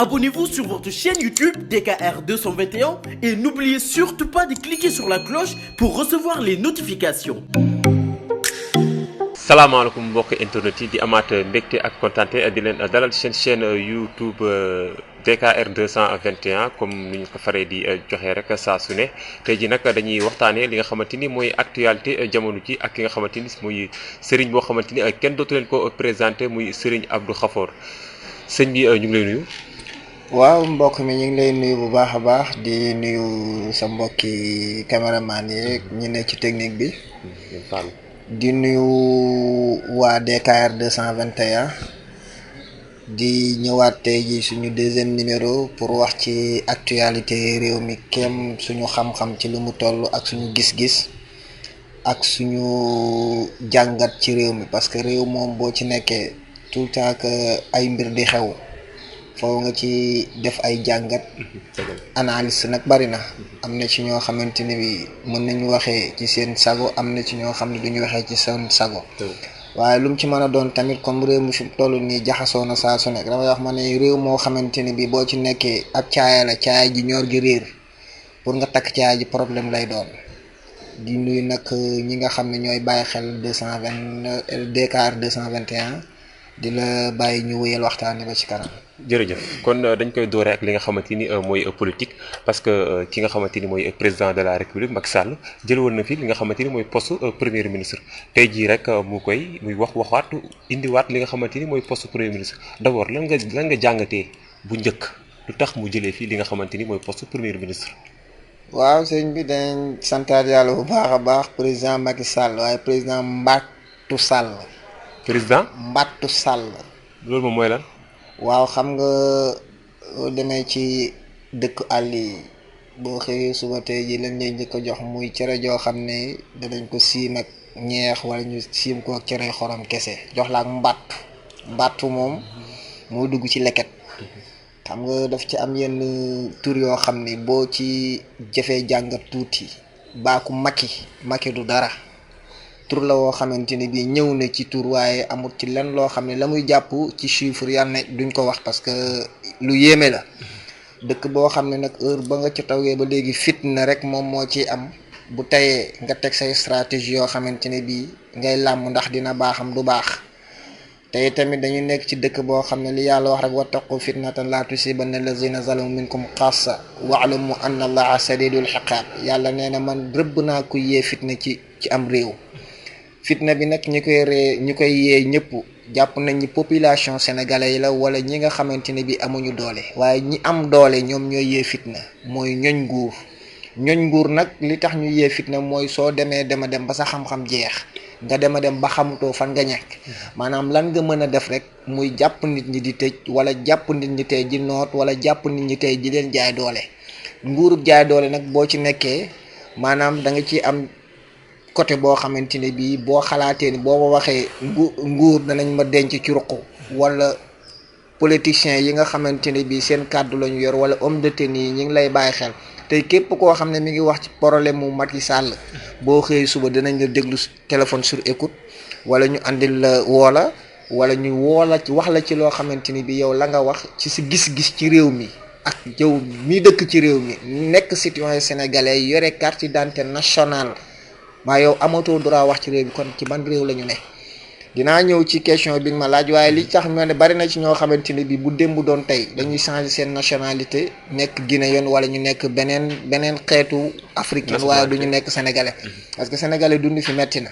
Abonnez-vous sur votre chaîne YouTube DKR 221 et n'oubliez surtout pas de cliquer sur la cloche pour recevoir les notifications. salaamaaleykum mbokk internet yi di amaat mbégte ak kontaante di leen dalal seen chaîne YouTube DKR 221 comme ni ñu ko faree di joxe rek saa su ne tey ji nag dañuy waxtaanee li nga xamante ni mooy actualité jamono ji ak ki nga xamante ni muy sëriñ boo xamante ni kenn dootu leen ko présenté muy sëriñ Abdou Khafor sëñ bi ñu ngi lay nuyu. waaw mbokk mi ñu ngi lay nuyu bu baax a baax di nuyu sa mbokki caméraman yi ñi ne ci technique bi. di nuyu waa DKR 221 di ñëwaat tey ji suñu deuxième numéro pour wax ci actualité réew mi kem suñu xam-xam ci lu mu toll ak suñu gis-gis ak suñu jàngat ci réew mi parce que réew moom boo ci nekkee tout le temps que ay mbir di xew foo nga ci def ay jàngat analyse nag bari na am na ci ñoo xamante ni bi mën nañu waxee ci seen sago am na ci ñoo xam ne duñu waxee ci seen sago waaye lu mu ci mën a doon tamit comme réew mi fi toll nii jaxasoo na saa su nekk damay wax ma ne réew moo xamante ni bi boo ci nekkee ak caaya la caaya ji ñor gi réer pour nga takk caaya ji problème lay doon di nuyu nag ñi nga xam ne ñooy bàyyi xel DKR 221 di la bàyyi ñu wéyal waxtaanee ba ci kanam. jërëjëf kon dañ koy doore ak li nga xamante ni mooy politique parce que ki nga xamante ni mooy président de la république Macky Sall jëlwoon na fi li nga xamante ni mooy poste premier ministre tey jii rek muy waxaat indiwaat li nga xamante ni mooy poste premier ministre d'abord lan nga jàngatee bu njëkk lu tax mu jëlee fii li nga xamante ni mooy poste premier ministre. waaw sëñ bi dañ santaat yàlla bu baax a baax président Macky Sall waaye président Mbattu Sall. président Mbattu Sall. loolu moom mooy lan. waaw xam nga demee ci dëkk àll yi boo xëyee suba tey ji lañ lay njëkk a jox muy cere joo xam ne danañ ko siim ak ñeex wala ñu siim ko ak cere xorom kese jox la ak mbattu moom moo dugg ci leket xam nga daf ci am yenn tur yoo xam ne boo ci jëfee jàngat tuuti baaku makki du dara tur la woo xamante ni bii ñëw na ci tur waaye amul ci lenn loo xam ne la muy jàpp ci chiffre yàlla ne duñ ko wax parce que lu yéeme la dëkk boo xam ne nag heure ba nga ci tawee ba léegi fitna rek moom moo ci am bu tayee nga teg say stratégie yoo xamante ne bii ngay làmm ndax dina baaxam du baax tey tamit dañu nekk ci dëkk boo xam ne li yàlla wax rek wattaqu fitnatan la tusibanna allazina zalamu minkum xaassa wa'lamu anna allaha sadidul iqaab yàlla nee na man rëbb naa ku yee fitna ci am réew. fitna bi nag ñi koy yee ñëpp jàpp nañ ni population sénégalais yi la wala ñi nga xamante ne bi amuñu doole waaye ñi am doole ñoom ñooy yee fitna mooy ñoñ nguur nag li tax ñu yee fitna mooy soo demee dem ba sa xam-xam jeex nga dem ba xamutoo fan nga ñàkk maanaam lan nga mën a def rek muy jàpp nit ñi di tëj wala jàpp nit ñi tey ji noot wala jàpp nit ñi tey ji leen jaay doole nguurub jaay doole nag boo ci nekkee maanaam da nga ci am côté boo xamante ne bii boo xalaatee ni boo ma waxee nguur danañ ma denc ci ruq wala politiciens yi nga xamante ne bii seen kàddu la ñu yor wala homme de tenue yi ñu ngi lay bàyyi xel tey képp koo xam ne mi ngi wax ci problème mu Macky Sall boo xëyee suba dinañ la déglu téléphone sur écoute wala ñu andil la wala ñu woola ci wax la ci loo xamante ni bii yow la nga wax ci sa gis-gis ci réew mi ak yow mi dëkk ci réew mi nekk citoyen sénégalais yore carte d'identité nationale. maa yow amatoo droit wax ci réew bi kon ci ban réew la ñu ne dinaa ñëw ci question bi nga ma laaj waaye li tax ñoo ne bari na ci ñoo xamante ne bi bu démb doon tey dañuy changer seen nationalité nekk guinéen wala ñu nekk beneen xeetu africain waaye du ñu nekk sénégalais parce que sénégalais dund fi metti na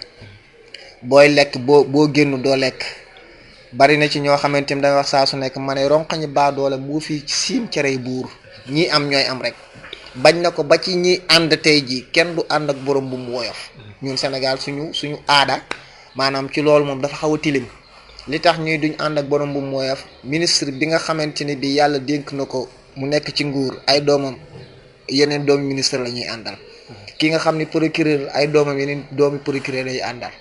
booy lekk boo génn doo lekk bari na ci ñoo xamante ni danga wax saa su nekk ma ne ronqañi baa doole moo fi siim cerey buur ñii am ñooy am rek bañ na ko ba ci ñi ànd tey ji kenn du ànd ak borom bu mu woyof ñun Sénégal suñu aada maanaam ci loolu moom dafa xaw a tilim li tax ñuy duñ ànd ak borom bu mu woyof ministre bi nga xamante ni bi yàlla dénk na ko mu nekk ci nguur ay doomam yeneen doomi ministre la ñuy àndal ki nga xam ne procureur ay doomam yeneen doomi procureur lay àndal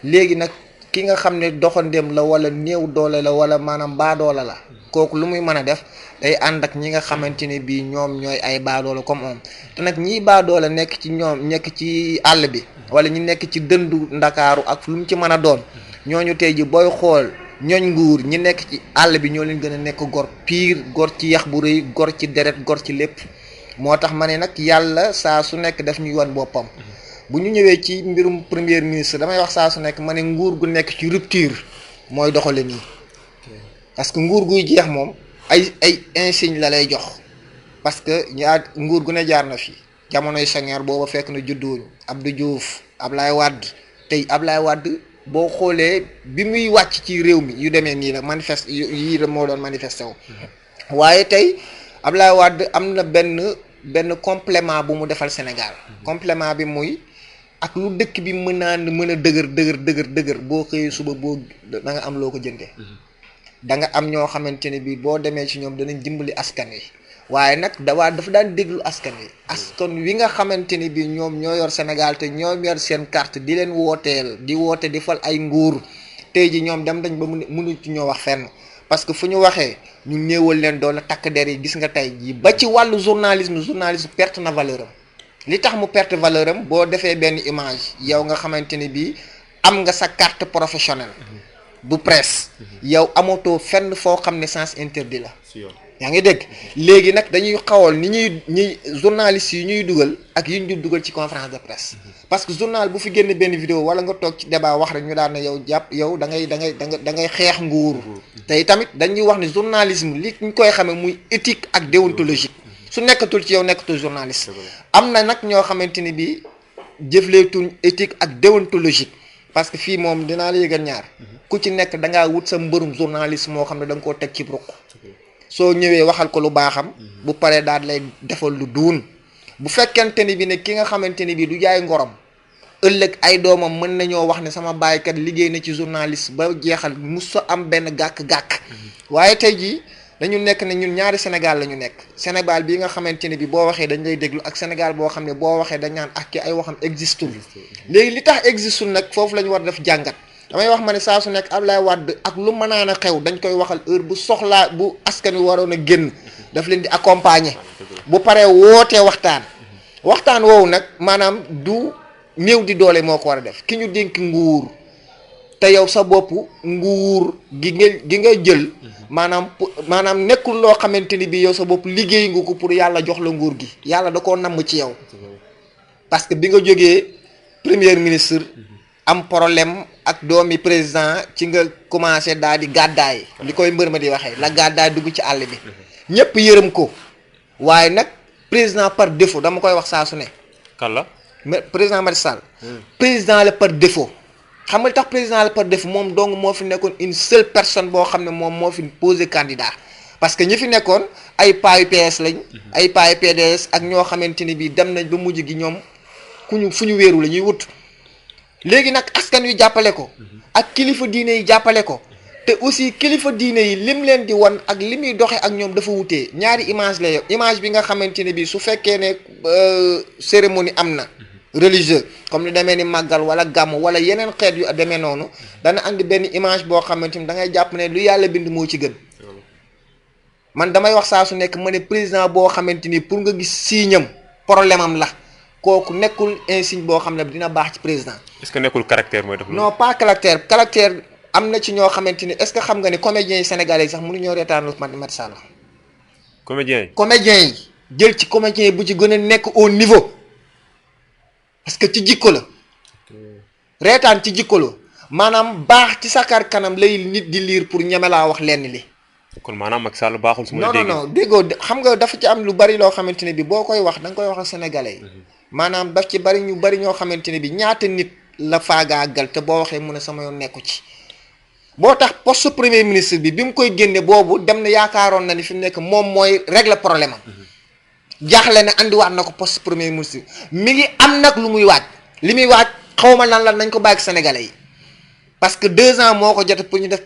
léegi nag ki nga xam ne doxandéem la wala néew doole la wala maanaam baadoola la kooku lu muy mën a def day ànd ak ñi nga xamante ne bii ñoom ñooy ay baadoola comme moom te nag ñiy baadoola nekk ci àll bi wala ñi nekk ci dëndu ndakaaru ak lu mu ci mën a doon ñooñu tey ji booy xool ñooñ nguur ñi nekk ci àll bi ñoo leen gën a nekk gor pire gor ci yax bu rëy gor ci deret gor ci lépp moo tax ma ne nag yàlla saa su nekk daf ñuy wan boppam bu ñu ñëwee ci mbirum premier ministre damay wax saa su nekk ma ne nguur gu nekk ci rupture mooy doxale nii parce que nguur guy jeex moom ay insigne la lay jox parce que nguur gu ne jaar na fi jamonoy Senghor booba fekk na judduwuñ Abdou Diouf Ablaye Wade tey Ablaye Wade boo xoolee bi muy wàcc ci réew mi yu demee nii la manifeste yii la moo doon manifesté wu waaye tey Ablaye Wade am na benn complément bu mu defal Sénégal complément bi muy ak lu dëkk bi mën a dëgër boo xëyee suba boo da nga am loo ko jëndee da nga am ñoo xamante ne bii boo demee ci ñoom danañ dimbali askan wi waaye nag dafa daan déglu askan wi nga xamante ni bii ñoom ñoo yor Sénégal te ñoom yor seen carte di leen woote di fal ay nguur tey ji ñoom dem dañ ba mënu ci ñoo wax fenn parce que fu ñu waxee ñu néewal leen doole takk der yi gis nga tey ji ba ci wàllu journalisme perte na valeur am li tax mu perte valeur am boo defee benn image yow nga xamante ni bii am nga sa carte professionnelle bu presse yow amatoo fenn foo xam ne sens interdit la yaa ngi dégg léegi nag dañuy xawal ñuy journalistes yi ñuy dugal ak yi ñu dugal ci conférence de presse parce que journal bu fi génn benn vidéo wala nga toog ci débat wax rek ñu daan ne yow da ngay xeex nguur te tamit dañuy wax ne journalisme li ñu koy xamee muy éthique ak déontologique su nekkatul ci yow nekkatul journaliste am na nag ñoo xamante ni bii jëfleetuñ éthique ak déontologique parce que fii moom dinaa la yëgal ñaar ku ci nekk da ngaa wut sa mbërum journaliste moo xam ne da nga koo teg ci ruq soo ñëwee waxal ko lu baaxam bu paree daal lay defal lu duun bu fekkente ni bi ne ki nga xamante ni bi du jaay ngorom ëllëg ay doomam mën nañoo wax ne sama baaykat liggéey na ci journaliste ba jeexal musa am benn gàkk-gàkk waaye tey jii dañu nekk ne ñun ñaari Sénégal la ñu nekk Sénégal bii nga xamante ni bi boo waxee dañ lay déglu ak Sénégal boo xam ne boo waxee dañ naan ak ki ay waxam existul léegi li tax existul nag foofu la ñu war def jàngat damay wax ma ne saa su nekk Ablaye Wade ak lu mënaan a xew dañ koy waxal heure bu soxlaa bu askan wi waroon a génn daf leen di accompagner bu paree wootee waxtaan woowu nag maanaam du néew di doole moo ko war a def ki ñu dénk nguur te yow sa bopp nguur gi nga jël maanaam nekkul loo xamante ni bi yow sa bopp liggéey nga ko pour yàlla jox la nguur gi yàlla da koo namm ci yow parce que bi nga jógee premier ministre am problème ak doomi président ci nga commencé daal di gàddaay li koy mbër ma di waxee la gàddaay dugg ci àll bi ñëpp yërëm ko waaye nag président par défaut dama koy wax saa su ne. kan la président Macky Sall. président la par défaut. xam nga li tax président la par défaut moom dong moo fi nekkoon une seule personne boo xam ne moom moo fi posé candidat parce que ñi fi nekkoon ay paayu PS lañ. ay paayu PDS ak ñoo xamante ni bii dem nañ ba mujj gi ñoom fu ñu wéeru la ñuy wut. léegi nag askan wi jàppale ko ak kilifa diine yi jàppale ko te aussi kilifa diine yi lim leen di wan ak li muy doxee ak ñoom dafa wutee ñaari image la image bi nga xamante ne bii su fekkee ne cérémonie am na religieux comme lu demee ni màggal wala gàmm wala yeneen xeet yu demee noonu dana andi benn image boo xamante ni da ngay jàpp ne lu yàlla bind moo ci gën man damay wax saa su nekk ma ne président boo xamante ni pour nga gis signam problème am la kooku nekkul insigne boo xam ne dina baax ci président. est-ce que nekkul caractère mooy def non pas caractère am na ci ñoo xamante ni est-ce que xam nga ni comédiens yi sénégalais yi sax mënuñoo reetaanal Macky Sall. comédiens yi jël ci comédiens yi bu ci gën a nekk au niveau parce que ci jikko la reetaan ci jikko la maanaam baax ci sakar kanam lay nit di liir pour ñeme laa wax lenn li. kon maanaam Macky Sall baaxul su ma déggee non déggoo xam nga dafa ci am lu bari loo xamante ne bi boo koy wax da nga koy wax ak sénégalais yi maanaam daf ci bari ñu bari ñoo xamante ne bi ñaata nit la faagaagal te boo waxee mu ne sama yoon nekku ci boo tax poste premier ministre bi mu koy génne boobu dem na yaakaaroon na ni fi mu nekk moom mooy régler problème am jaaxle na andiwaat na ko poste premier ministre mi ngi am nag lu muy waaj li muy waaj xawma lan la nañ ko bàyyi sénégalais yi parce que 2 ans moo ko jot pour ñu def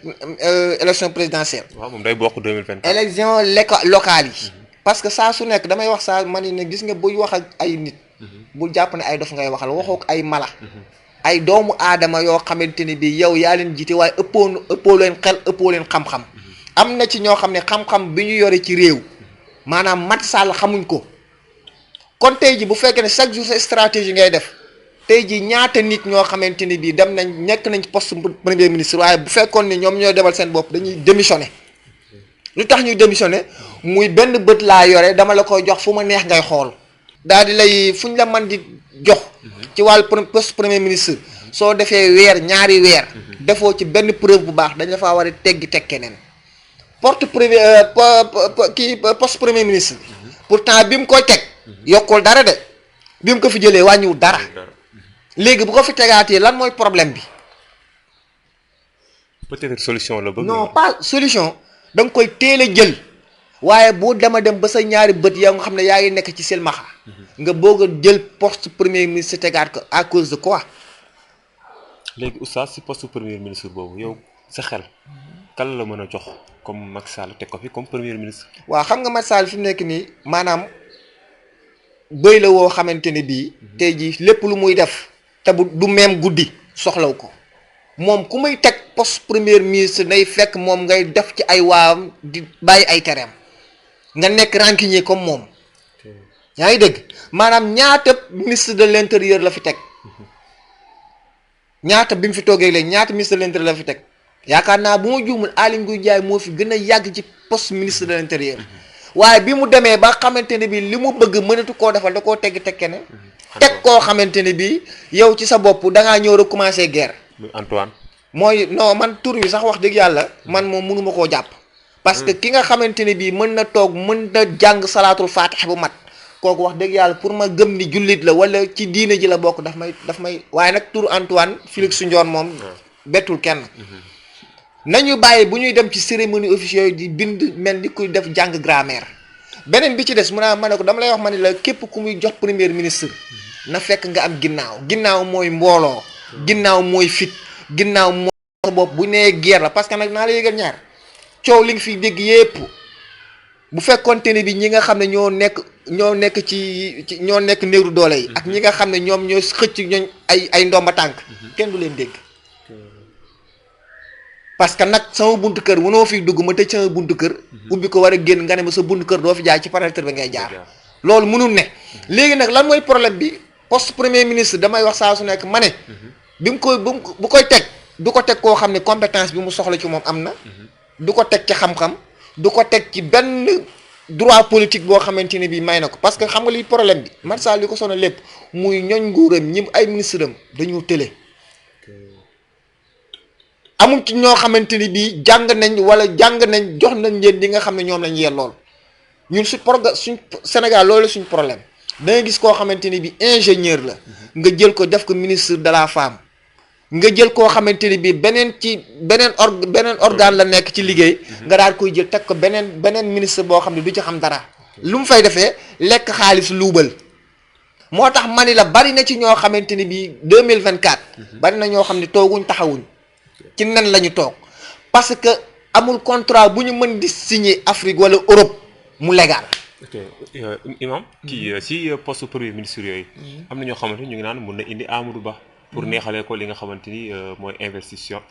élection présidentielle. waaw moom day bokk 2024. élection locale yi. parce que saa su nekk damay wax saa man ne gis nga buy wax ak ay nit. bul jàpp ne ay dof ngay waxal waxoo ko ay mala. ay doomu aadama yoo xamante ni bii yow yaa leen jiite waaye ëppoo leen xel ëppoo leen xam-xam. am na ci ñoo xam ne xam-xam bi ñu yore ci réew. maanaam Macky Sall xamuñ ko. kon tey ji bu fekkee ne chaque jour sa stratégie ngay def tey jii ñaata nit ñoo xamante ni bii dem nañ nekk nañ ci poste premier ministre waaye bu fekkoon ni ñoom ñooy demal seen bopp dañuy démissionné lu tax ñuy démissionné muy benn bët laa yore dama la koy jox fu ma neex ngay xool daal di lay fu ñu la mën di jox ci wàllu poste premier ministre soo defee weer ñaari weer defoo ci benn preuve bu baax dañ la faa war a teggi teg keneen poste premier ministre pourtant bi mu koy teg yokkul dara de bi mu ko fi jëlee wàññiwul dara léegi bu ko fi tegaatee lan mooy problème bi. peut-être solution la bëgg. non pas solution da nga koy teel a jël waaye boo dem ba sa ñaari bët yow nga xam ne yaa ngi nekk ci silmaxa nga bëgg a jël poste premier ministre tegaat ko à cause de quoi. léegi oustaz si poste premier ministre boobu yow sa xel kan la mën a jox comme Macky Sall teg ko fi comme premier ministre. waaw xam nga Macky Sall fi mu nekk nii maanaam bëy la woo xamante ne bii tey jii lépp lu muy def te bu du même guddi soxlaw ko moom ku muy teg poste premier ministre day fekk moom ngay def ci ay waam di bàyyi ay tereem nga nekk rancunier comme moom yaa ngi dégg maanaam ñaata ministre de l'intérieur la fi teg ñaata bi mu fi toogee léegi ñaata ministre de l'intérieur la fi teg yaakaar naa bu ma juumul Aly Ngouille Ndiaye moo fi gën a yàgg ci poste ministre de l'intérieur waaye bi mu demee ba xamante ne bi li mu bëgg mënatu koo defal da koo teg keneen teg koo xamante ne bi yow ci sa bopp dangaa ñëw rek commencer guerre. Antoine. mooy non man tur wi sax wax dëgg yàlla man moom mënuma koo jàpp parce que ki nga xamante ne bii mën na toog mën na jàng salaatul faatix bu mat kooku wax dëgg yàlla pour ma gëm ni jullit la wala ci diine ji la bokk daf may waaye nag tur Antoine Félix Ndione moom bettul kenn nañu bàyyi bu ñuy dem ci cérémonie officielle di bind mel ni kuy def jàng grammaire beneen bi ci des ma ne ko dama lay wax ma ne la képp ku muy jox premier ministre na fekk nga am ginnaaw mooy mbooloo ginnaaw mooy fit ginnaaw mooy sa bopp bu nee guerre la parce que nag naa la yëgal ñaar coow li nga fi dégg yépp bu fekkonte ne bi ñi nga xam ne ñoo nekk ci ñoo nekk néeru doole yi ak ñi nga xam ne ñoom ñoo xëcc ñooñ ay ndomba tànk kenn du leen dégg parce que nag sama buntu kër mënoo fi dugg ma tëj sama buntu kër ubbi ko war a génn nga ne ma sa buntu kër doo fi jaar ci fenêtre bi ngay jaar loolu mënul ne léegi nag lan mooy problème bi poste premier ministre damay wax saa su nekk ma ne bi mu koy bu koy teg du ko teg koo xam ne compétence bi mu soxla ci moom am na du ko teg ci xam-xam du ko teg ci benn droit politique boo xamante ne bii may na ko parce que xam nga liy problème bi Macky Sall li ko sonal lépp muy ñooñ nguuram ñi ay ministre am dañoo tële amul ci ñoo xamante ni bii jàng nañ jox nañ leen li nga xam ne ñoom lañ yee lool ñun suñ Sénégal loolu suñ problème da nga gis koo xamante ni bii ingénieur la nga jël ko def ko ministre de la femme nga jël koo xamante ni bii beneen organe la nekk ci liggéey nga daal koy jël teg ko beneen ministre boo xam ne du ci xam dara lu mu fay defee lekk xaalis luubal moo tax ma ni la bari na ci ñoo xamante ni bii 2024 bari na ñoo xam ne tooguñ taxawuñ ci nen la ñu toog parce que amul contrat bu ñu mën di signer Afrique wala Europe mu légal. ok imam kii si poste premier ministre yooyu am na ñoo xamante ni ñu ngi naan mun na indi Amadou Ba pour neexalee ko li nga xamante ni mooy investiture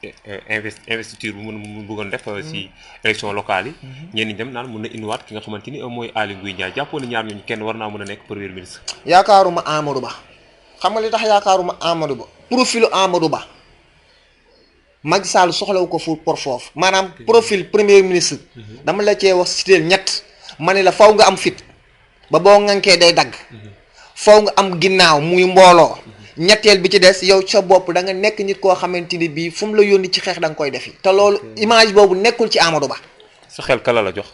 bu mu bëggoon def si élection locale yi ñenn ñi dem naan mun na indiwaat ki nga xamante ni mooy Aly Ngouille Ndiaye jàppoo ne ñaar ñooñu kenn war naa mën a nekk premier ministre. yaakaaruma Amadou Ba xam nga li tax yaakaaruma Amadou Ba profilu Amadou Ba Macky Sall soxlawu ko pour foofu maanaam profil premier ministre dama la cee wax citeel ñett ma ne la faw nga am fit ba boo ŋankee day dagg faw nga am ginnaaw muy mbooloo ñetteel bi ci des yow sa bopp da nga nekk nit koo xamante ni bii fu mu la yónni ci xeex da nga koy defi te loolu image boobu nekkul ci Amadou Ba. sa xel kala la jox.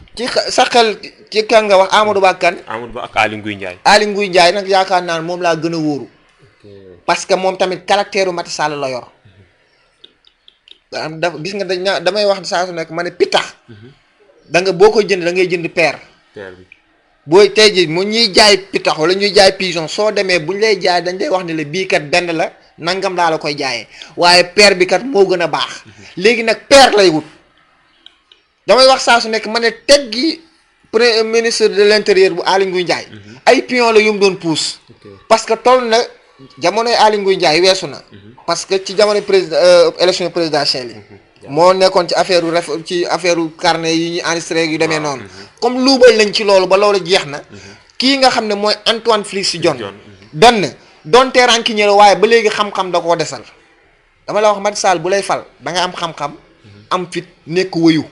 sa xel ci kan nga wax Amadou Ba kan. Amadou Ba ak Aly Ngouille Ndiaye. Aly Ngouille Ndiaye nag yaakaar naa ne moom laa gën a wóoru parce que moom tamit caractère u Macky Sall la yor. gis nga damay wax saa su nekk ma ne pitax da nga boo koy jënd da ngay jënd paire bi booy tey ji mu ñuy jaay pitax wala ñuy jaay pigeon soo demee buñ lay jaay dañ lay wax ne la bii kat benn la nangam laa la koy jaayee waaye paire bi kat moo gën a baax léegi nag paire lay wut damay wax saa su nekk ma ne teggi premier ministre de l'intérieur bu Aly Ngouille Ndiaye ay pion la yu mu doon pousse parce que toll na jamonoy Aly Ngouille Ndiaye weesu na parce que ci jamono élection présidentielle yi moo nekkoon ci affaire carnet yi ñu enregistré yu demee noonu comme luubal nañ ci loolu ba loolu jeex na kii nga xam ne mooy Antoine Félix Diome benn donte rancunier la waaye ba léegi xam-xam da koo desal dama la wax Macky Sall bu lay fal da nga am xam-xam am fit nekk wëyu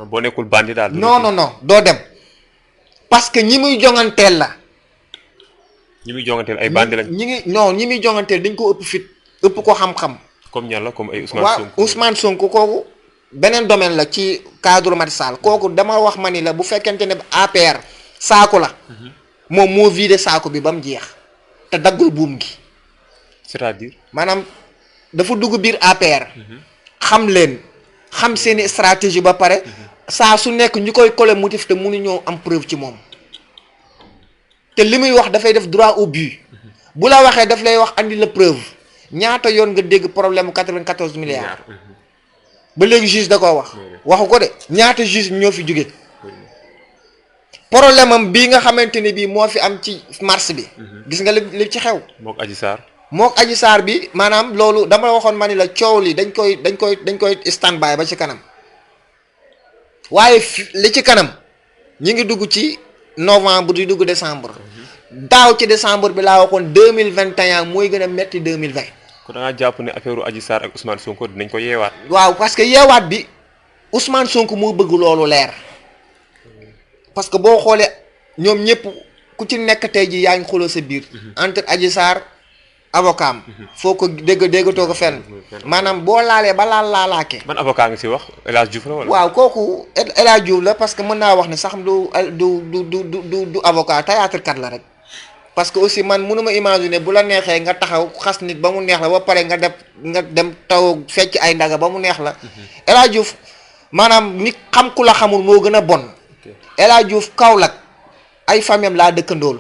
boo nekkul bandi daal. non doo dem parce que ñi muy jonganteel la. ñi muy jonganteel ay bandi lañ. ñi muy jonganteel dañ ko ëpp fit ëpp ko xam-xam. comme ñan la comme ay Ousmane Sonko kooku beneen domaine la ci cadre Macky Sall kooku dama wax ma ni la bu fekkente ne APR saako la. moom moo vidé saako bi ba mu jeex te daggul buum gi. c'est-à-dire. maanaam dafa dugg biir APR. xam leen xam seeni stratégie ba pare. saa su nekk ñu koy coller motif te mënuñoo am preuve ci moom te li muy wax dafay def droit au but bu la waxee daf lay wax andi la preuve ñaata yoon nga dégg problème mu 94 milliards ba léegi juge da koo wax waxu ko de ñaata juge ñoo fi jóge problème am bii nga xamante ne bii moo fi am ci mars bi gis nga li ci xew mook Adji Sarr bi maanaam loolu dama la waxoon ma ni la coow li dañ koy stand by ba ci kanam waaye li ci kanam ñi ngi dugg ci novembre di dugg décembre daaw ci décembre bi laa waxoon 2021 mooy gën a metti 2020. kon da ngaa jàpp ne affaire Adji Sarr ak Ousmane Sonko dinañ ko yeewaat. waaw parce que yeewaat bi Ousmane Sonko moo bëgg loolu leer parce que boo xoolee ñoom ñëpp ku ci nekk tey ji yaa ngi xooloo sa biir. entre Adji Sarr avocat am foo ko déggatoo ko fenn maanaam boo laalee ba laalaakee. ban avocat nga si wax El Hadj Diouf la wala. waaw kooku El Hadj Diouf la parce que mën naa wax ne sax du avocat théâtre kat la rek parce que aussi man mënuma imaginer bu la neexee nga taxaw xas nit ba mu neex la ba pare nga dem taw fecc ay ndaga ba mu neex la. El Hadj Diouf maanaam nit xam ku la xamul moo gën a bon. El Hadj Diouf Kaolack ay famille laa dëkkandool.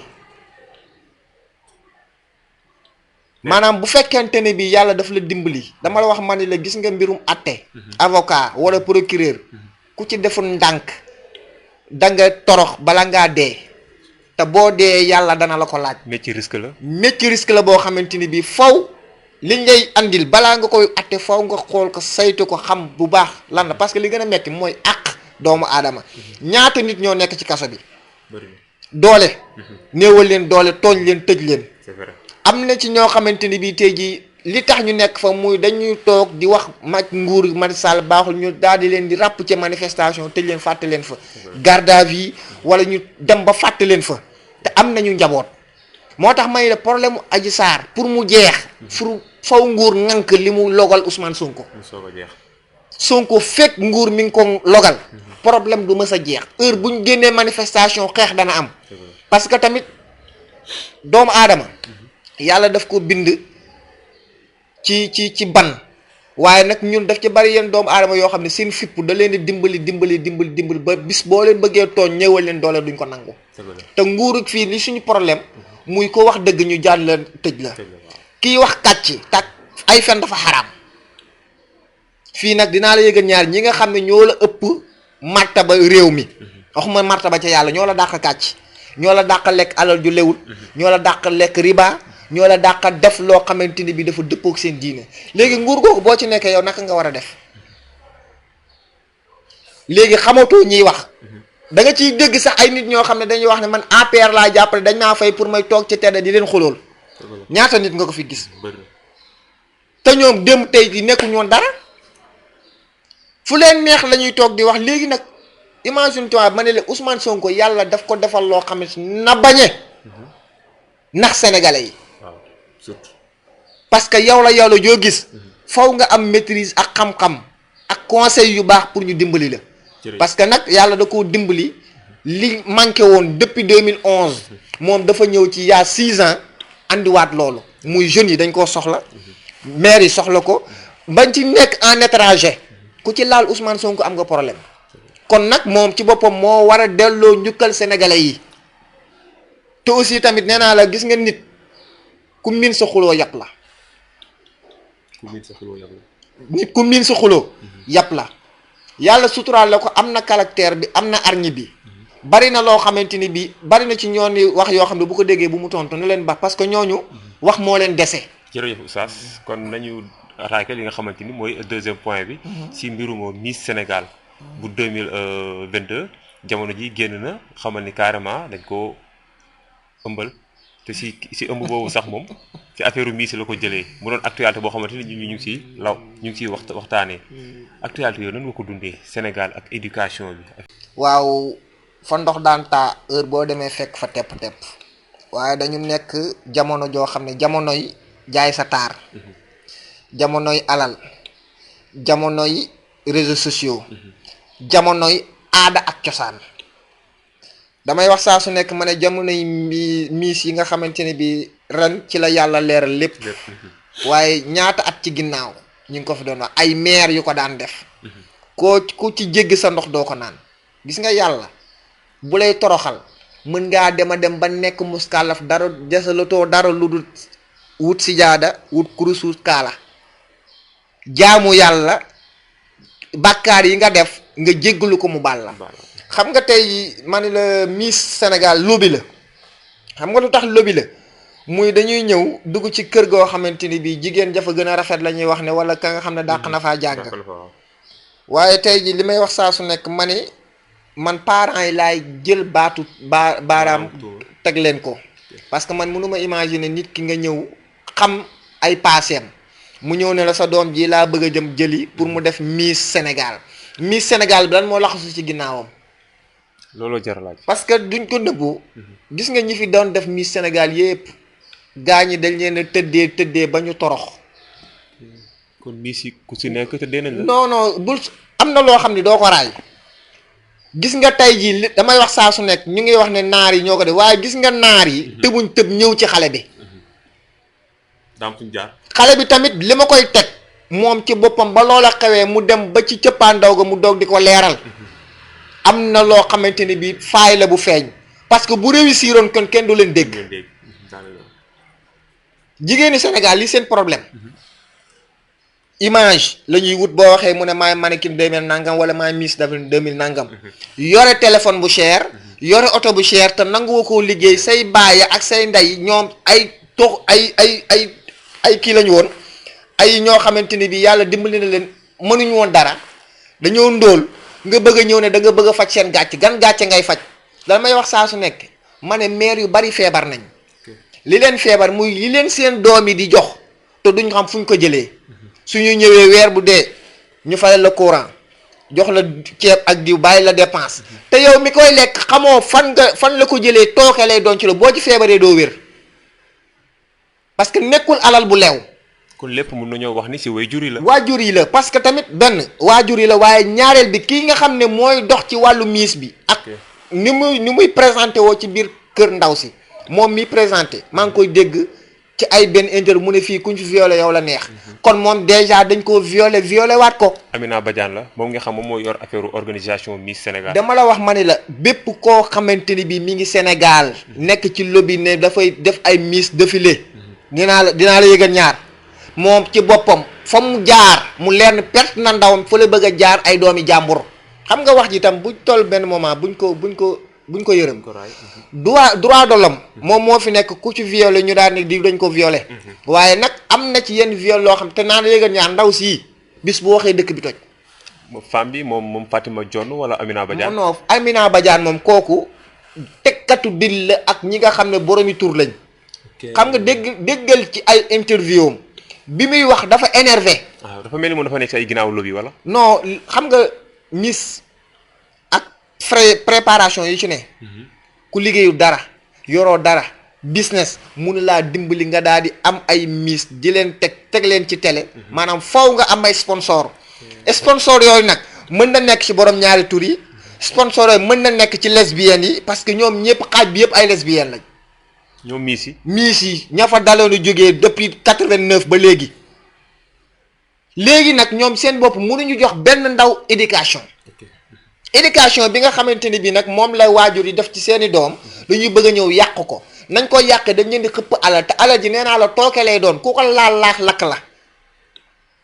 maanaam bu fekkente ne bi yàlla daf la dimbali dama la wax ma ni la gis nga mbirum atte avocat wala procureur ku ci deful ndànk da nga torox bala ngaa dee te boo dee yàlla dana la ko laaj. métier risque la boo xamante ni bii faw liñ lay andil balaa nga koy atte faw nga xool ko saytu ko xam bu baax lan la parce que li gën a metti mooy àq doomu aadama ñaata nit ñoo nekk ci kaso bi doole néewal leen doole tooñ leen tëj leen. c'est vrai. am na ci ñoo xamante ni bii tey jii li tax ñu nekk fa muy dañuy toog di wax nguur Macky Sall baaxul ñu daal di leen di ràpp ci manifestation tëj leen fàtte leen fa garde à vue wala ñu dem ba fàtte leen fa te am nañu njaboot moo tax may la problème mu Adji Sarr pour mu jeex faw nguur ŋànk li mu logal Ousmane Sonko fekk nguur mi ngi ko logal problème du mës a jeex heure bu ñu génnee manifestation xeex dana am parce que tamit doomu aadama yàlla daf ko bind ci ban waaye nag ñun daf ci bari yenn doomu aadama yoo xam ne seen fipp da leen di dimbali ba bis boo leen bëggee tooñ ñëwal leen doole duñ ko nangu te nguuru fii li suñu problème muy ko wax dëgg ñu jàll la tëj la kii wax kàcc tak ay fen dafa xaraam fii nag dinaa la yëgal ñaar ñi nga xam ne ñoo la ëpp martaba réew mi waxuma martaba ca yàlla ñoo la dàq kàcc ñoo la dàq lekk alal ju lewul ñoo la dàq lekk riba ñoo la dàq def loo xamante ni bi dafa dëppook seen diine léegi nguur googu boo ci nekkee yow naka nga war a def léegi xamatoo ñiy wax da nga ciy dégg sax ay nit ñoo xam ne dañuy wax ne man APR laa jàppale dañ maa fay pour may toog ci tedd di leen xulool ñaata nit nga ko fi gis te ñoom dem tey di nekku ñoon dara fu leen neex la ñuy toog di wax léegi nag imagine toi ma ne la Ousmane Sonko yàlla daf ko defal loo xam ne na bañe ndax sénégalais yi surtout parce que yow la joo gis faw nga am maîtrise ak xam-xam ak conseil yu baax pour ñu dimbali la parce que nag yàlla da koo dimbali li manqué woon depuis 2011 moom dafa ñëw ci yaa 6 ans andiwaat loolu muy jeunes yi dañ koo soxla maire yi soxla ko bañ ci nekk en étranger ku ci laal Ousmane Sonko am nga problème kon nag moom ci boppam moo war a delloo njukkal sénégalais yi te aussi tamit nee naa la gis nga nit ku miin sa xuloo yàpp la nit ku miin sa xuloo yàpp la yàlla suturaal la ko am na caractère bi am na arñi bi bari na loo xamante ni bi bari na ci ñoon ni wax yoo xam ne bu ko déggee bu mu tontu na leen baax parce que ñooñu wax moo leen dese. jërëjëf Oustaz kon nañu attaqué li nga xamante ni mooy deuxième point bi ci mbirum Miss Sénégal bu 2022 jamono ji génn na xamal ni carrément dañ ko ëmbal te si ëmb boobu sax moom ci affaire Miss la ko jëlee mu doon actualité boo xamante ni ñu ngi ciy ñu ngi ciy waxtaanee actualité yooyu nan nga ko dundee Sénégal ak éducation bi. waaw fa ndox daan taa heure boo demee fekk fa tepp-tepp waaye dañu nekk jamono joo xam ne jamonoy jaay sa taar jamonoy alal jamonoy réseaux sociaux jamonoy aada ak cosaan damay wax saa su nekk ma ne jamonoy miis yi nga xamante ne bi ren ci la yàlla leeral lépp waaye ñaata at ci ginnaaw ñu ngi ko fi doon wax ay maire yu ko daan def ku ci jéggi sa ndox doo ko naan gis nga yàlla bu lay toroxal mën ngaa dem ba nekk muskàllaf dara desalatoo dara lu dul wut sijaada wut kurus wut kaala jaamu yàlla bàkkaar yi nga def nga jéggalu ko mu baal la xam nga tey ma ne la Miss Sénégal lobby la xam nga lu tax lobby la muy dañuy ñëw dugg ci kër goo xamante ni bii jigéen jafa gën a rafet la ñuy wax ne wala ka nga xam ne dàq na faa jàng waaye tey ji li may wax saa su nekk ma ne man parents yi laay jël baatu baaraam teg leen ko parce que man mënuma imaginer nit ki nga ñëw xam ay paaseem mu ñëw ne la sa doom ji laa bëgg a jëm jëli pour mu def Miss Sénégal Miss Sénégal bi lan moo laxasu ci ginnaawam. looloo jar laaj. parce que duñ ko nëbbu. gis nga ñi fi doon def Miss Sénégal yépp gaa ñi dañ leen a tëddee ba ñu torox. kon Miss yi ku si nekk tëddee nañ la. non bul am na loo xam ne doo ko raay. gis nga tey jii damay wax saa su nekk ñu ngi wax ne naar yi ñoo ko def waaye gis nga naar yi. tëbuñ tëb ñëw ci xale bi. daam fuñ jaar. xale bi tamit li ma koy teg moom ci boppam ba loola xewee mu dem ba ci cëppaandaw ga mu doog di ko leeral. am na loo xamante ni bii faay la bu feeñ. parce que bu réussiroon kon kenn du leen dégg. jigéeni Sénégal li seen problème. image la ñuy wut boo waxee mu ne maay mannequin 2000 nangam wala maay Miss 2000 nangam. yore téléphone bu cher. yore oto bu cher te nanguwoo koo liggéey say baay ak say ndey ñoom ay tox ay kii lañu woon ay ñoo xamante ni bii yàlla dimbali na leen mënuñu woon dara dañoo ndóol nga bëgg a ñëw ne da nga bëgg a faj seen gàcc gan gàcce ngay faj dana may wax saa su nekk ma ne maire yu bari feebar nañ li leen feebar muy li leen seen doom yi di jox te duñ xam fu ñu ko jëlee suñu ñëwee weer bu dee ñu fayal la courant jox la ceeb ak diw bàyyi la dépense te yow mi koy lekk xamoo fan la ko jëlee tooke lay doon ci la boo ci feebaree doo wér parce que nekkul alal bu leew. kon lépp mën nañoo wax ni si waajur yi la. waajur yi la parce que tamit benn waajur yi la waaye ñaareel bi kii nga xam ne mooy dox ci wàllu miis bi. ak ni muy présenté woo ci biir kër ndaw si moom mi présenté maa ngi koy dégg ci ay benn interview mu ne fii kuñ fi violé yow la neex. kon moom déjà dañ koo violé waat ko. Amina Badiane la moom nga xam moom mooy yor affaire organisation Miss Sénégal. dama la wax ma ne la bépp koo xamante ni bii mi ngi Sénégal. nekk ci lobby ne dafay def ay Miss défilé. dinaa la yëgal ñaar moom ci boppam fa mu jaar mu leer ne perte na ndawam fa la bëgg a jaar ay doomi jàmbur xam nga wax ji tam buñ toll benn moment buñ ko yërëm. droit de l'homme moom moo fi nekk ku ci violé ñu daal ne di dañ ko violé. waaye nag am na ci yenn viol loo xam te naa la yëgal ñaar ndaw sii bis bu waxee dëkk bi toj. femme bi moom Fatima Dione wala Amina Badiane. non Amina Badiane moom kooku tekkatu dil la ak ñi nga xam ne boromi tur lañ. xam nga déggal ci ay interview am bi muy wax dafa énervé. waaw dafa mel ni moom dafa nekk ci ay ginnaaw lobby wala. non xam nga Miss ak préparation yi ci ne. ku liggéeyu dara yoroo dara business mënu laa dimbali nga daal di am ay Miss di leen teg leen ci télé. maanaam faw nga am ay sponsor sponsor yooyu nag mën na nekk ci borom ñaari tur yi sponsor yooyu mën na nekk ci lesbiennes yi parce que ñoom ñëpp xaaj bi yëpp ay lesbiennes lañ. ñoom Miss yi. Miss yi ña fa daloon jógee depuis 89 ba léegi nag ñoom seen bopp mënuñu jox benn ndaw éducation. éducation bi nga xamante ni bii nag moom la waajur yi def ci seeni doom dañuy bëgg a ñëw yàq ko nañ ko yàqee dañ leen di xëpp alal te alal ji nee naa la tooke lay doon ku ko laal laax lakk la.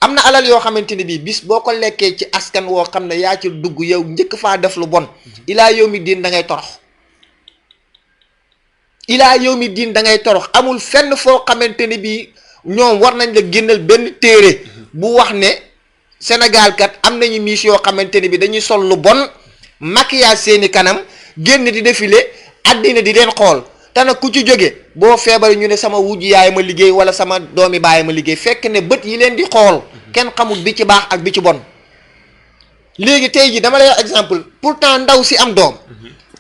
am na alal yoo xamante ni bii bis boo ko lekkee ci askan woo xam ne yaa ci dugg yow njëkk faa def lu bon. ilaa yow mi diin da ngay torox. ilaa yow mi diin da ngay torox amul fenn foo xamante ni bii ñoom war nañ la génnal benn téere bu wax ne Sénégal kat am nañu Miss yoo xamante ni bii dañuy sol lu bon maquillage seeni kanam génn di défilé àddina di leen xool te nag ku ci jóge boo feebaree ñu ne sama wujj yaay ma liggéey wala sama doomi baay ma liggéey fekk ne bët yi leen di xool kenn xamul bi ci baax ak bi ci bon. léegi tey ji dama lay exemple pourtant ndaw si am doom.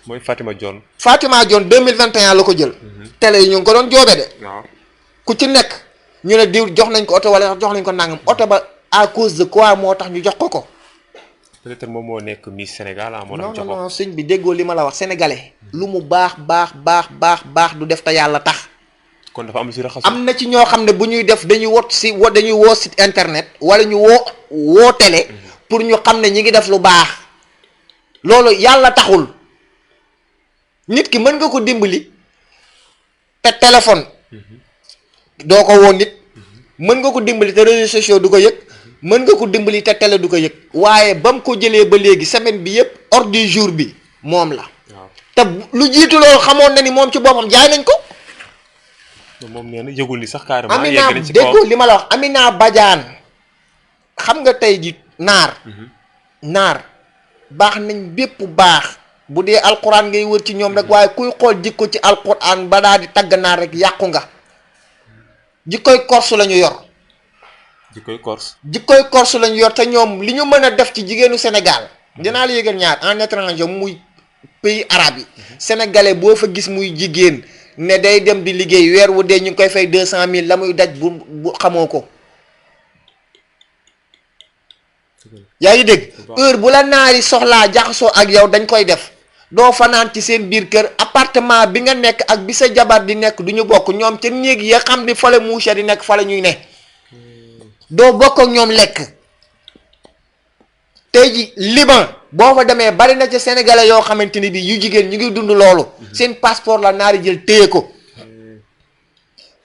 mooy Fatima Dione. Fatima Dione 2021 la ko jël. télé yi ñu ngi ko doon joobe de. waaw ku ci nekk ñu ne diw jox nañ ko oto wala jox nañ ko nangam oto ba à cause de quoi moo tax ñu jox ko ko. peut-être moom moo nekk Miss Sénégal ah. moo non tax non jox non sëñ bi déggoo li ma la wax sénégalais. lu mu baax du def te yàlla tax. kon dafa am lu si raxasu. am na ci ñoo xam ne bu ñuy def dañuy dañuy woo site internet wala ñu woo télé pour ñu xam ne ñi ngi def lu baax loolu yàlla taxul nit ki mën nga ko dimbali te téléphone doo ko woo nit mën nga ko dimbali te réseaux sociaux du ko yëg mën nga ko dimbali te télé du ko yëg waaye ba mu ko jëlee ba léegi semaine bi yëpp ordre du jour bi moom la te lu jiitu loolu xamoon na ni moom ci boppam jaay nañ ko. moom nee na yëgul ni sax carrément. Amina déggoo li ma la wax Amina Badiane xam nga tey ji naar baax nañ bépp baax bu dee alquran ngay wër ci ñoom rek waaye kuy xool jikko ci alquran ba daa di tagg naar rek yàqu nga jikkoy korse la ñu yor. jikkoy korse la ñu yor te ñoom li ñu mën a def ci jigéenu Sénégal dinaa la yëgal ñaar en étranger muy pays arabe yi sénégalais boo fa gis muy jigéen ne day dem di liggéey weer wu dee ñu ngi koy fay 200 000 la muy daj bu xamoo ko. yaa ngi dégg heure bu la naari soxlaa jaxasoo ak yow dañ koy def doo fanaan ci seen biir kër appartement bi nga nekk ak bi sa jabar di nekk du ñu bokk ñoom ca néeg ya xam ni fa la mouche di nekk fa la ñuy ne doo bokk ak ñoom lekk. tey ji Liban boo fa demee bari na ca sénégalais yoo xamante ni bi yu jigéen ñu ngi dund loolu seen passeport la naari jël téye ko.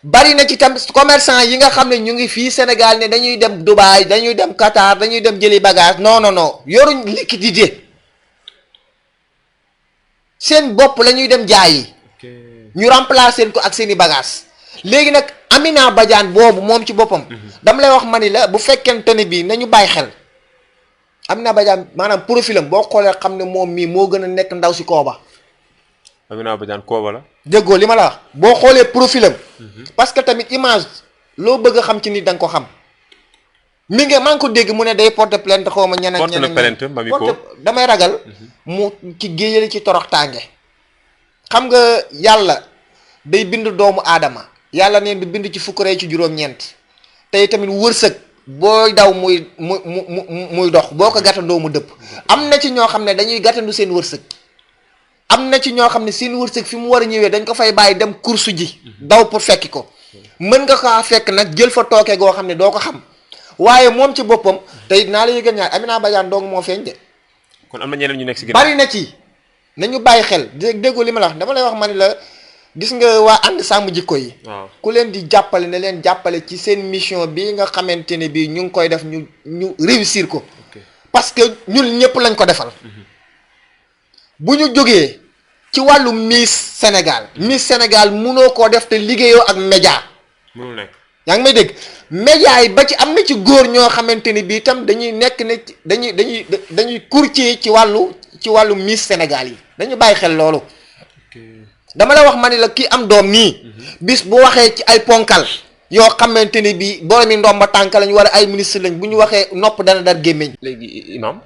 bari na ci tam commerçant yi nga xam ne ñu ngi fii Sénégal ne dañuy dem Dubaï dañuy dem Qatar dañuy dem jëli bagage non yoruñ liquidité seen bopp la ñuy dem jaayi ñu remplacer ko ak seeni bagage léegi nag Amina Badiane boobu moom ci boppam dama lay wax ma ni la bu fekkente ne bii nañu bàyyi xel Amina Badiane maanaam profilam boo xoolee xam ne moom mii moo gën a nekk ndaw si kooba. Amina Badiane kooba la. déggoo li ma la wax boo xoolee profilam parce que tamit image loo bëgg a xam ci nit da nga ko xam mi ngi maa ngi ko dégg mu ne day porter plainte xaw ma ñeneen porte na plainte mami ko damay ragal mu ci géejale ci torox tànge xam nga yàlla day bind doomu aadama yàlla neen di bind ci fukk rey ci juróom-ñeent tey tamit wërsëg booy daw muy dox boo ko gàttandoo mu dëpp am na ci ñoo xam ne dañuy gàttandu seen wërsëg am na ci ñoo xam ne seen wërsëg fi mu war a ñëwee dañ ko fay bàyyi dem course ji daw pour fekki ko mën nga kaa fekk nag jël fa tooke goo xam ne doo ko xam waaye moom ci boppam tey naa la yëgal ñaar Amina Badiane dong moo feeñ de. kon am na ñeneen ñu nekk si ginnaaw bari na ci nañu bàyyi xel déggoo li ma la wax dama lay wax ma ne la gis nga waa ànd sàmm jikko yi. waaw ku leen di jàppale ne leen jàppale ci seen mission bii nga xamante ne bii ñu ngi koy def ñu réussir ko. parce que ñun ñëpp lañ ko defal. bu ñu jógee ci wàllu Miss Sénégal. Miss Sénégal munoo koo def te liggéeyoo ak média. mënul nekk yaa ngi may dégg média yi ba ci am na ci góor ñoo xamante ni bii itam dañuy nekk ne dañuy courtier ci wàllu Miss Sénégal yi dañu bàyyi xel loolu. dama la wax ma ne la kii am doom nii. bis bu waxee ci ay ponkal yoo xamante ni bii boromi ndomba tànk lañ war a ay ministre lañ bu ñu waxee nopp dana dar gémmiñ. léegi imam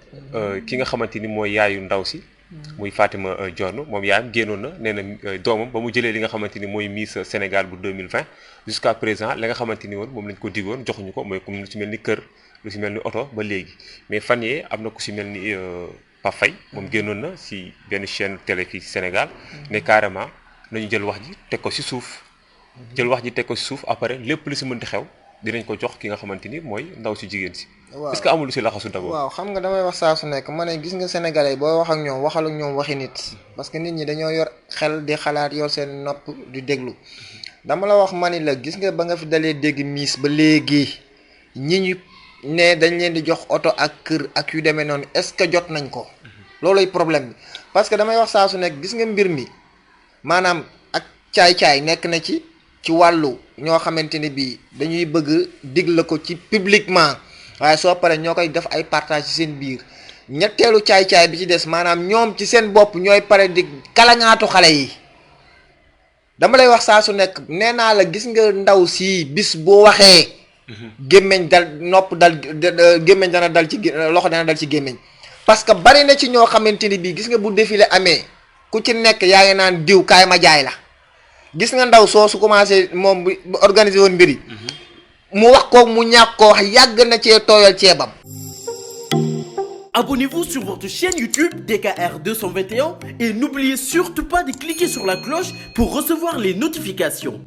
ki nga xamante ni mooy yaayu ndaw si. muy Fatima Dione moom yaayam génnoon na nee na doomam ba mu jëlee li nga xamante ni mooy Miss Sénégal bu 2020 jusqu'à présent la nga xamante ni woon moom lañ ko diggoon joxuñu ko mooy comme lu ci mel ni kër lu ci mel ni oto ba léegi mais fan yee am na ku ci mel ni Pape Faye moom génnoon na si benn chaîne télé fii ci Sénégal ne carrément nañu jël wax ji teg ko ci suuf jël wax ji teg ko ci suuf après lépp lu ci mënti xew dinañ ko jox ki nga xamante ni mooy ndaw si jigéen si. waaw est-ce que amul lu ci laxasu d'abord. waaw xam nga damay wax saa su nekk ma ne gis nga sénégalais booy wax ak ñoom waxal ak ñoom waxi nit parce que nit ñi dañoo yor xel di xalaat yor seen nopp di déglu dama la wax ma ni la gis nga ba nga fi dalee dégg Miss ba léegi ñi ñu ne dañ leen di jox oto ak kër ak yu demee noonu est-ce que jot nañ ko. looluy problème bi parce que damay wax saa su nekk gis nga mbir mi maanaam ak caay-caay nekk na ci wàllu ñoo xamante ni bii dañuy bëgg digle ko ci publiquement waaye soo paree ñoo koy def ay partage ci seen biir ñetteelu caay-caay bi ci des maanaam ñoom ci seen bopp ñooy pare di kalaŋaatu xale yi dama lay wax saa su nekk nee naa la gis nga ndaw si bis boo waxee gémmeñ dal nopp dal gémmeñ dana dal ci loxo dana dal ci gémmeñ parce que bari na ci ñoo xamante ni bii gis nga bu défilé amee ku ci nekk yaa ngi naan diw kaay ma jaay la gis nga ndaw soo su commencé moom bu organiser woon mbir yi mu wax ko mu ñàkk ko wax yàgg na cee tooyal ceebam. Abonnez-vous sur votre chaîne YouTube DKR 221 et n'oubliez surtout pas de cliquer sur la cloche pour recevoir les notifications.